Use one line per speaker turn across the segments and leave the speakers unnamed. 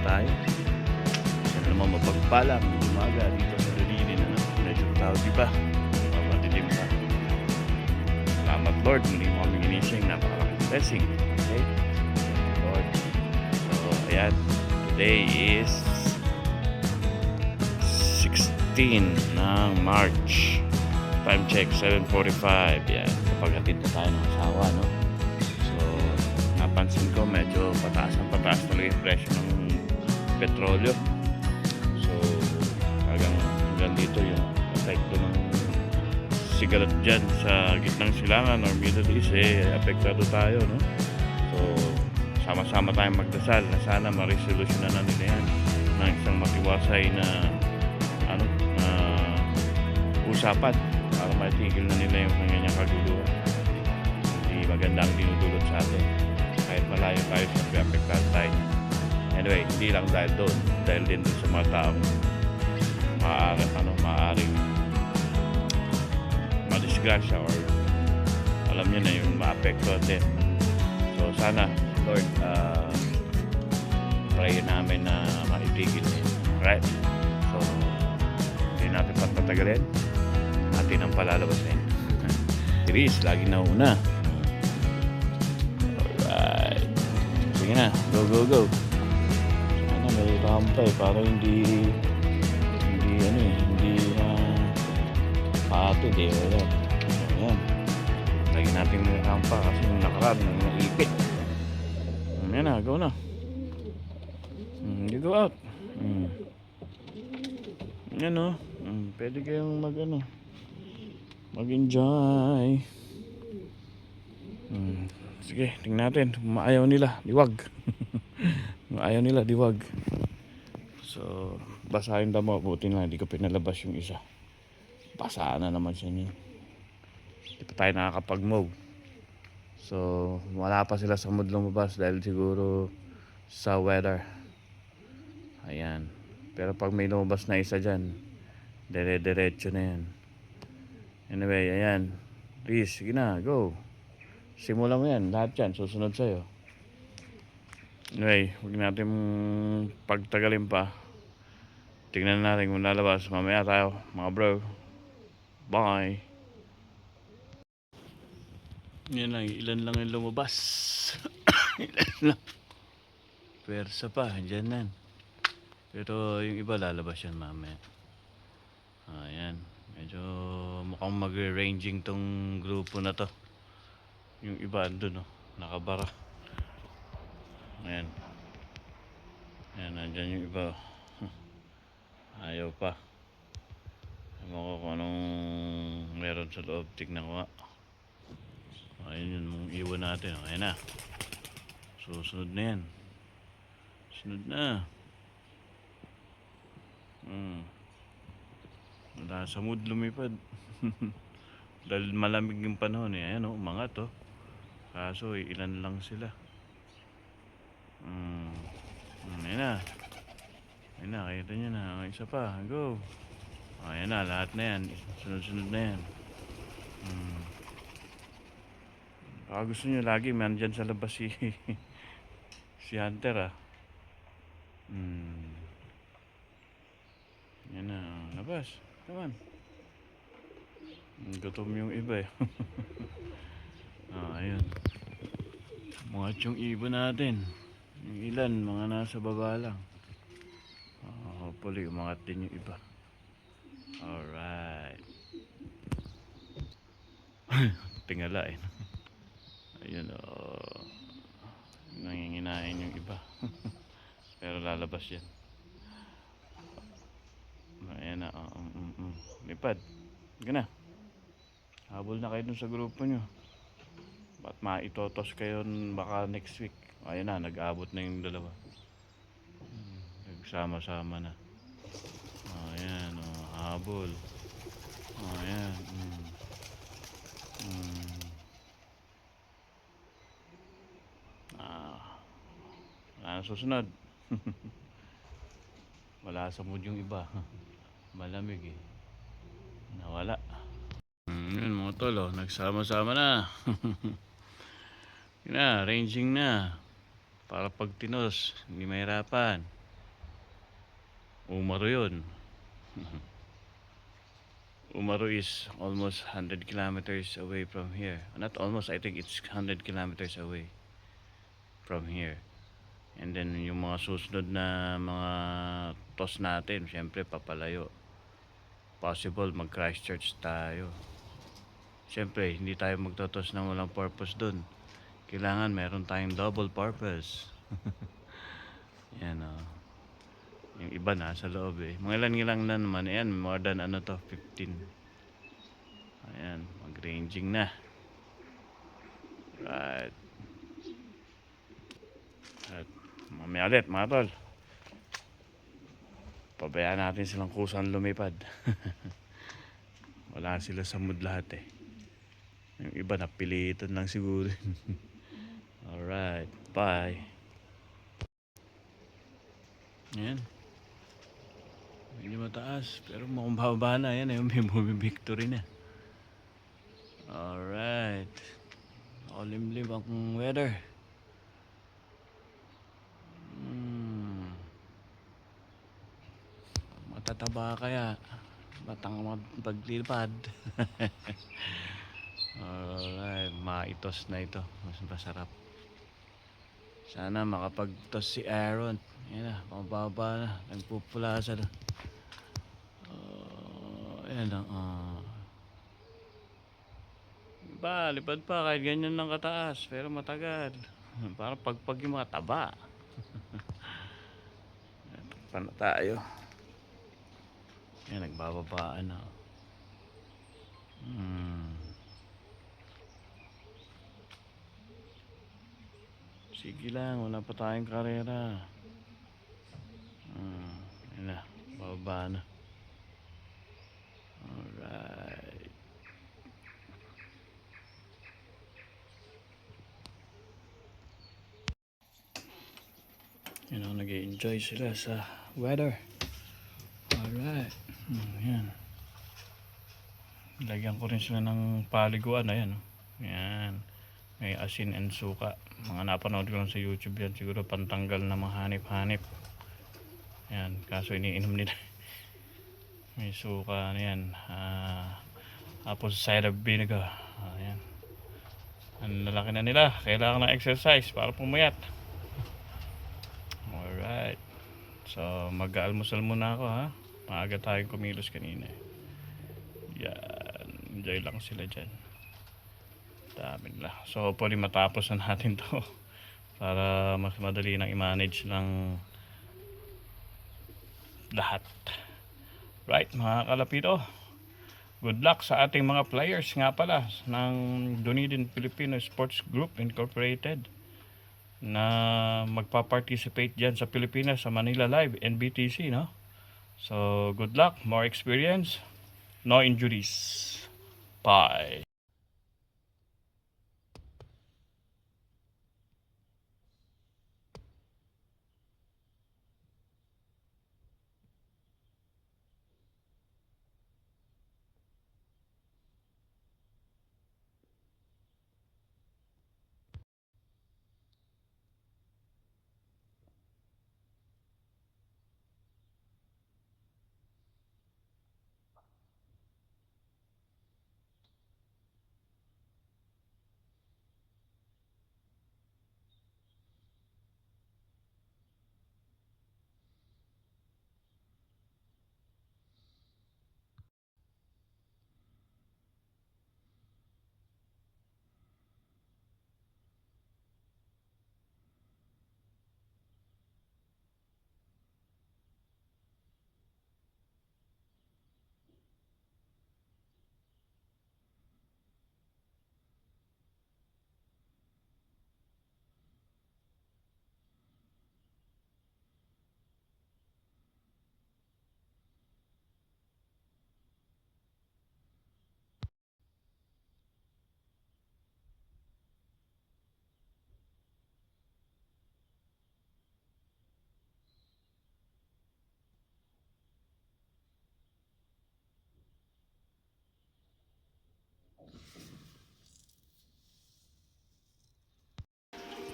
tayo. Sana naman mapagpalang umaga dito sa Lulilin. Medyo cloudy pa. Madilim pa. Salamat Lord. Muli mo kami ginising. Napakalaking blessing. Okay? Lord. So, ayan. Today is 16 ng March. Time check, 7:45. Yan. Kapag atid na tayo ng asawa, no? So, napansin ko medyo pataas talaga yung presyo ng petrolyo. So, hanggang dito yung epekto ng sigaret dyan sa gitnang silangan or Middle East, apektado tayo, no? So, sama-sama tayong magdasal na sana ma-resolution na nila yan ng isang matiwasay na usapan para matigil na nila yung kanyang kaguluhan. Hindi maganda ang dinudulot sa atin kahit malayo tayo sa pre-apektal tayo. Anyway, hindi lang dahil doon, dahil din sa mga taong maaaring madisgrasya or alam nyo na yung maapekto din. So sana Lord, pray namin na maitigil din. Right? So hindi natin patatagalin, natin ang palalabasin. Iris, lagi na una. Alright. Sige na, go. Sana may rampay para hindi paatid wala. Ayan. Lagi natin may rampa kasi yung nakaraan naipit. Ayan na, go na. You go out. Yan o. Pwede kayong mag-enjoy. Sige, tingnan natin. Maayaw nila, diwag. Maayaw nila, diwag. So, basahin damo. Buti na, hindi ko pinalabas yung isa. Basaan na naman siya niya. Hindi pa tayo nakakapag-move. So, wala pa sila sa mood lumabas dahil siguro sa weather. Ayan. Pero pag may lumabas na isa dyan, dire-diretso na yan. Anyway, ayan. Please, sige na, go. Simulan mo yan, lahat yan, susunod sa'yo. Anyway, huwag natin pagtagalin pa. Tingnan natin kung lalabas. Mamaya tayo, mga bro. Bye. Yan lang, ilan lang yung lumabas. Ilan lang. Pwersa pa, dyan yan. Pero yung iba lalabas yan mamaya. Ayan. Medyo mukhang mag-ranging tong grupo na to. Yung iba andun, nakabara. Ayan. Ayan, nandyan yung iba. Ayaw pa. Ewan ko kung anong meron sa loob. Tignan ko nga. Ayan yun, mong iwan natin. Ayan na. Susunod na yan. Sunod na. Wala sa mood lumipad. Dahil malamig yung panahon ayan umangat kaso ilan lang sila. Ayan na, kita nyo na. Isa pa, go. Ayan na, lahat na yan. Sunod-sunod na yan. Baka gusto nyo lagi man dyan sa labas si Hunter Yan na, labas. Come on. Gutom yung iba ayun. Mga yung iba natin. Yung ilan, mga nasa baba lang. Hopefully, umangat din yung iba. Alright. Tingala Ayun nanginginain yung iba. Pero lalabas yan. Ayan na. Lipad. Sige na. Habol na kayo dun sa grupo nyo. Ba't maitotos kayo baka next week. Ayan na. Nag-abot na yung dalawa. Nagsama-sama na. Ayan. Habol. Ayan. Wala na susunod. Wala sa mood yung iba. Malamig nawala. Yun mga tol nagsama-sama na. Yun na, ranging na para pag tinos hindi mahirapan. Umaro yun. Umaro is almost 100 kilometers away from here. Not almost, I think it's 100 kilometers away from here. And then yung mga susunod na mga toss natin, syempre papalayo. Possible mag Christchurch tayo. Syempre, hindi tayo magtotos ng walang purpose dun. Kailangan meron tayong double purpose. Yan o. Yung iba na sa loob eh. Mga ilan na naman. Ayan, more than 15. Ayan, mag-ranging na. Right. At mamaya ulit mga tol. Pabayaan natin silang kusang lumipad. Wala sila sa mood lahat eh. Yung iba napilitan lang siguro. Alright, bye. Ayan. Medyo mataas, pero mukhang bababa na. Ayan, yung may movie victory na. Alright. Nakalimlim ang weather. Matataba kaya. Batang paglipad. Alright, maitos na ito. Mas masarap. Sana makapagtos si Aaron. Yan na, pambaba na. Nagpupulasa na. Ayan na. Lipad pa kahit ganyan lang kataas. Pero matagal. Parang pagpag yung mga taba. Pa na tayo. Yan, nagbababaan na. Sige lang, wala pa tayong karera. Yan na, bababa na. Alright. Yan o, nag-enjoy sila sa weather. Alright. Yan. Lagyan ko rin sila ng paliguan. Ayan. Yan. May asin and suka. Mga napanood ko lang sa YouTube yan. Siguro pantanggal na mga hanip-hanip. Yan. Kaso iniinom nila. May suka na yan. Tapos cider vinegar. Ayan. Ang lalaki na nila. Kailangan ng exercise para pumayat. Alright. So mag-almusal muna ako ha. Maaga tayong kumilos kanina. Yan. Enjoy lang sila dyan. Dami nila. So hopefully matapos na natin to. Para mas madali nang i-manage ng lahat. Right, mga kalapito. Good luck sa ating mga players nga pala ng Dunedin Filipino Sports Group Incorporated na magpa-participate dyan sa Pilipinas sa Manila Live NBTC, no? So, good luck, more experience, no injuries. Bye.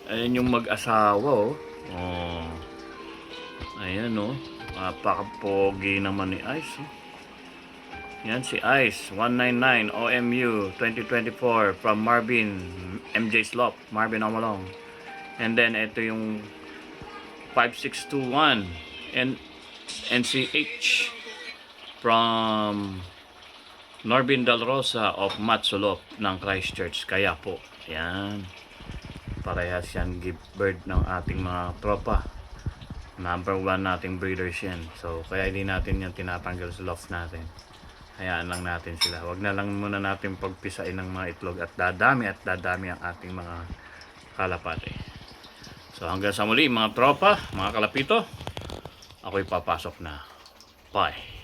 Ayan yung mag-asawa, oh. Oh. Ayan, oh. Napaka-pogi naman ni Ice. Oh. Yan si Ice, 199 OMU 2024 from Marvin MJ Slop, Marvin Omalong. And then ito yung 5621 and NCH from Norbin Del Rosa of Matsulop ng Christchurch. Kaya po, yan. Parehas yan gift bird ng ating mga tropa. Number 1 nating breeders yan. So, kaya hindi natin yan tinatanggal sa loft natin. Hayaan lang natin sila. Huwag na lang muna natin pagpisain ng mga itlog at dadami ang ating mga kalapate. So hanggang sa muli mga tropa, mga kalapito, ako'y papasok na. Bye.